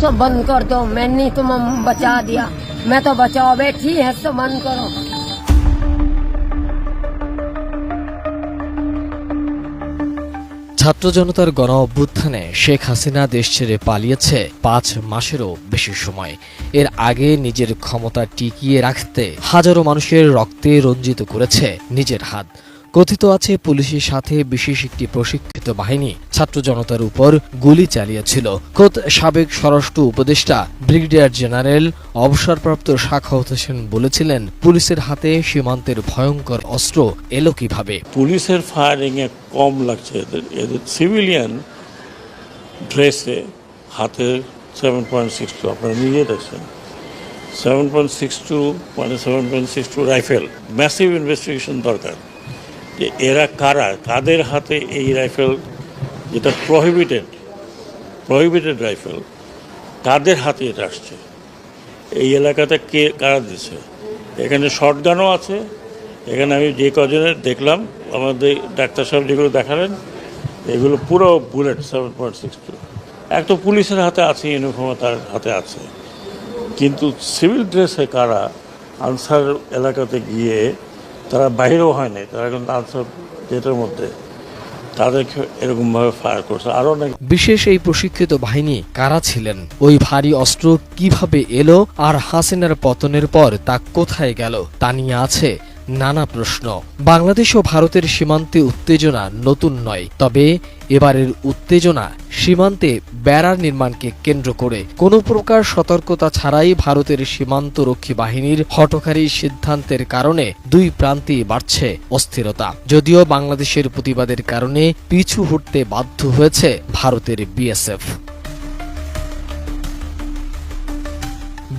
सब बंद कर दो, मैंने तुम बचा दिया, मैं तो बचाओ बैठी है, सब बंद करो। ছাত্র জনতার গণ অভ্যুত্থানে শেখ হাসিনা দেশ ছেড়ে পালিয়েছে 5 মাসেরও বেশি সময়। এর আগে নিজের ক্ষমতা টিকিয়ে রাখতে হাজারো মানুষের রক্তে রঞ্জিত করেছে নিজের হাত। কথিত আছে পুলিশের সাথে বিশেষ একটি প্রশিক্ষিত বাহিনী ছাত্র জনতার উপর গুলি চালিয়েছিল। খোদ সাবেক স্বরাষ্ট্র উপদেষ্টা ব্রিগেডিয়ার জেনারেল অবসরপ্রাপ্ত সাখাওয়াত হোসেন বলেছিলেন, পুলিশের হাতে সীমান্তের ভয়ঙ্কর অস্ত্র এলো কিভাবে। পুলিশের ফায়ারিং এ কম লাগছে, এদের সিভিলিয়ান ড্রেসে হাতে 7.62, আপনারা নিজে দেখছেন 7.62, মানে 7.62 রাইফেল। ম্যাসিভ ইনভেস্টিগেশন দরকার যে এরা কারা, কাদের হাতে এই রাইফেল, যেটা প্রহিবিটেড রাইফেল, কাদের হাতে এটা আসছে, এই এলাকাতে কে কারা দিচ্ছে। এখানে শটগানও আছে। এখানে আমি যে কজনের দেখলাম, আমাদের ডাক্তার সাহেব যেগুলো দেখালেন, এগুলো পুরো বুলেট 7.62। এক তো পুলিশের হাতে আছে, ইউনিফর্ম তার হাতে আছে, কিন্তু সিভিল ড্রেসে কারা আনসার এলাকাতে গিয়ে, তারা বাইরেও হয় নাই, তারা কিন্তু আনসার গেটের মধ্যে তাদেরকে এরকমভাবে ফায়ার করছে। আরও অনেক বিশেষ এই প্রশিক্ষিত বাহিনী কারা ছিলেন, ওই ভারী অস্ত্র কিভাবে এলো, আর হাসিনার পতনের পর তা কোথায় গেল, তা নিয়ে আছে নানা প্রশ্ন। বাংলাদেশ ও ভারতের সীমান্তে উত্তেজনা নতুন নয়, তবে এবারের উত্তেজনা সীমান্তে বেড়ার নির্মাণকে কেন্দ্র করে। কোনো প্রকার সতর্কতা ছাড়াই ভারতের সীমান্তরক্ষী বাহিনীর হঠকারী সিদ্ধান্তের কারণে দুই প্রান্তেই বাড়ছে অস্থিরতা। যদিও বাংলাদেশের প্রতিবাদের কারণে পিছু হটতে বাধ্য হয়েছে ভারতের বিএসএফ।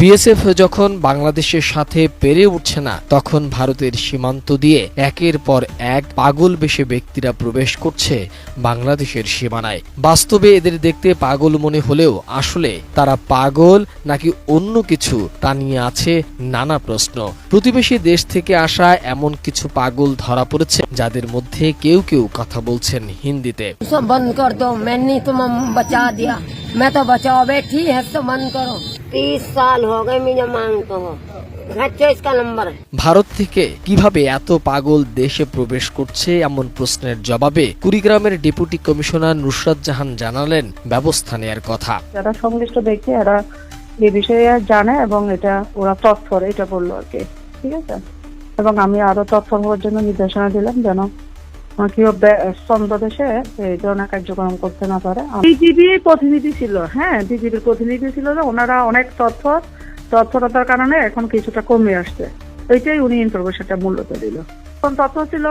বিএসএফ যখন বাংলাদেশের সাথে পেরে উঠছে না, তখন ভারতের সীমান্ত দিয়ে একের পর এক পাগল বেশে ব্যক্তিরা প্রবেশ করছে বাংলাদেশের সীমানায়। বাস্তবে এদের দেখতে পাগল মনে হলেও আসলে তারা পাগল নাকি অন্য কিছু, তা নিয়ে আছে নানা প্রশ্ন। প্রতিবেশী দেশ থেকে আসা এমন কিছু পাগল ধরা পড়েছে, যাদের মধ্যে কেউ কেউ কথা বলছেন হিন্দিতে। सब बंद कर दो, मैंने तुम बचा दिया, मैं तो बचाओ बैठी है, सब बंद करो। 30 साल हो गए मुझे मांगते हो, 24 का नंबर है। ভারত থেকে কিভাবে এত পাগল দেশে প্রবেশ করছে এমন প্রশ্নের জবাবে কুড়িগ্রামের ডেপুটি কমিশনার নুসরাত জাহান জানালেন ব্যবস্থা নেয়ার কথা। যারা সংশ্লিষ্ট ব্যক্তি এরা এই বিষয়ে জানে এবং এটা ওরা তৎপর, এটা বললো আর কি, ঠিক আছে। এবং আমি আরো তৎপর হওয়ার জন্য নির্দেশনা দিলাম যেন কেউ দেশে এই ধরনের কার্যক্রম করতে না পারে। বিজিবির প্রতিনিধি ছিল, হ্যাঁ বিজিবির প্রতিনিধি ছিল, ওনারা অনেক তৎপরতার কারণে এখন কিছুটা কমে আসছে, ওইটাই উনি ইনফরমেশনটা মূল্যত দিল। এখন তৎপর ছিল,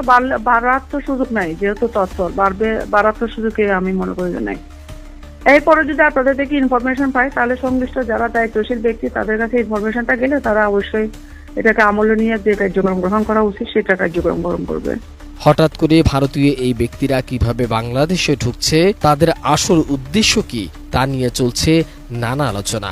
বাড়ার তো সুযোগ নাই, যেহেতু তৎপর বাড়ার তো সুযোগে আমি মনে করি যে নাই। এরপরে যদি আপনাদের থেকে ইনফরমেশন পাই, তাহলে সংশ্লিষ্ট যারা দায়িত্বশীল ব্যক্তি তাদের কাছে ইনফরমেশনটা গেলে তারা অবশ্যই এটাকে আমলে নিয়ে যে কার্যক্রম গ্রহণ করা উচিত সেটা কার্যক্রম গ্রহণ করবে। হঠাৎ করে ভারতীয় এই ব্যক্তিরা কিভাবে বাংলাদেশে ঢুকছে, তাদের আসল উদ্দেশ্য কি, তা নিয়ে চলছে নানা আলোচনা।